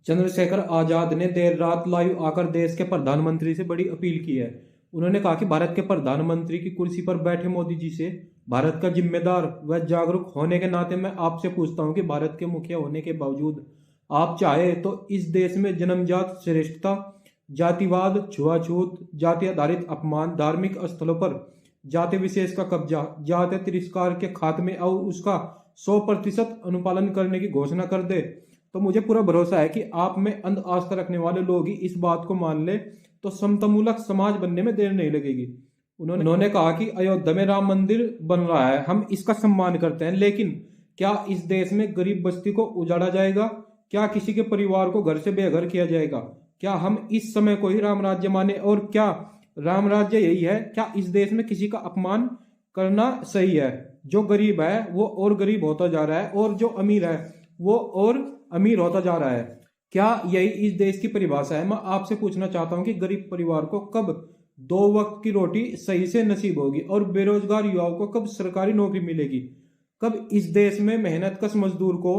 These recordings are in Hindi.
चंद्रशेखर आजाद ने देर रात लाइव आकर देश के प्रधानमंत्री से बड़ी अपील की है। उन्होंने कहा कि भारत के प्रधानमंत्री की कुर्सी पर बैठे मोदी जी से भारत का जिम्मेदार व जागरूक होने के नाते मैं आपसे पूछता हूं कि भारत के मुखिया होने के बावजूद आप चाहे तो इस देश में जन्मजात श्रेष्ठता, जातिवाद, छुआछूत, जाति आधारित अपमान, धार्मिक स्थलों पर जाति विशेष का कब्जा, जाति तिरस्कार के खात्मे और उसका 100% अनुपालन करने की घोषणा कर दे तो मुझे पूरा भरोसा है कि आप में अंध आस्था रखने वाले लोग ही इस बात को मान ले तो समतामूलक समाज बनने में देर नहीं लगेगी। उन्होंने कहा कि अयोध्या में राम मंदिर बन रहा है, हम इसका सम्मान करते हैं, लेकिन क्या इस देश में गरीब बस्ती को उजाड़ा जाएगा? क्या किसी के परिवार को घर से बेघर किया जाएगा? क्या हम इस समय को ही राम राज्य माने? और क्या राम राज्य यही है? क्या इस देश में किसी का अपमान करना सही है? जो गरीब है वो और गरीब होता जा रहा है और जो अमीर है वो और अमीर होता जा रहा है। क्या यही इस देश की परिभाषा है? मैं आपसे पूछना चाहता हूं कि गरीब परिवार को कब 2 वक्त की रोटी सही से नसीब होगी और बेरोजगार युवाओं को कब सरकारी नौकरी मिलेगी? कब इस देश में मेहनत कश मजदूर को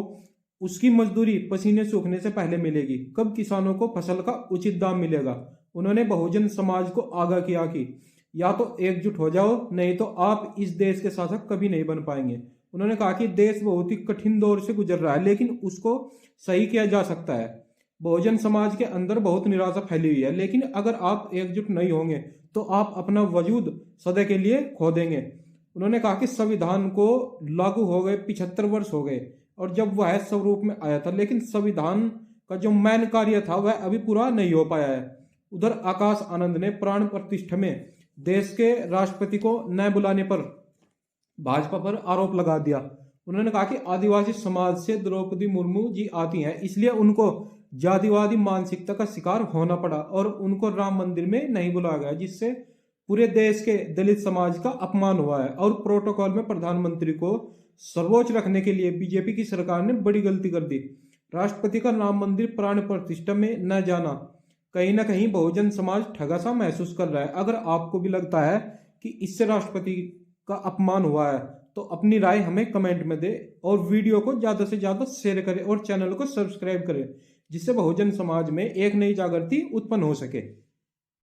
उसकी मजदूरी पसीने सूखने से पहले मिलेगी? कब किसानों को फसल का उचित दाम मिलेगा? उन्होंने बहुजन समाज को आगाह किया कि या तो एकजुट हो जाओ, नहीं तो आप इस देश के शासक कभी नहीं बन पाएंगे। उन्होंने कहा कि देश बहुत ही कठिन दौर से गुजर रहा है, लेकिन उसको सही किया जा सकता है। बहुजन समाज के अंदर बहुत निराशा फैली हुई है, लेकिन अगर आप एकजुट नहीं होंगे तो आप अपना वजूद सदा के लिए खो देंगे। उन्होंने कहा कि संविधान को लागू हो गए 75 वर्ष हो गए और जब वह स्वरूप में आया था, लेकिन संविधान का जो मेन कार्य था वह अभी पूरा नहीं हो पाया है। उधर आकाश आनंद ने प्राण प्रतिष्ठा में देश के राष्ट्रपति को न बुलाने पर भाजपा पर आरोप लगा दिया। उन्होंने कहा कि आदिवासी समाज से द्रौपदी मुर्मू जी आती हैं, इसलिए उनको जातिवादी मानसिकता का शिकार होना पड़ा और उनको राम मंदिर में नहीं बुलाया गया, जिससे पूरे देश के दलित समाज का अपमान हुआ है। और प्रोटोकॉल में प्रधानमंत्री को सर्वोच्च रखने के लिए बीजेपी की सरकार ने बड़ी गलती कर दी। राष्ट्रपति का राम मंदिर प्राण प्रतिष्ठा में न जाना कहीं ना कहीं बहुजन समाज ठगा सा महसूस कर रहा है। अगर आपको भी लगता है कि इससे राष्ट्रपति का अपमान हुआ है तो अपनी राय हमें कमेंट में दे और वीडियो को ज्यादा से ज्यादा शेयर करें और चैनल को सब्सक्राइब करें, जिससे बहुजन समाज में एक नई जागृति उत्पन्न हो सके।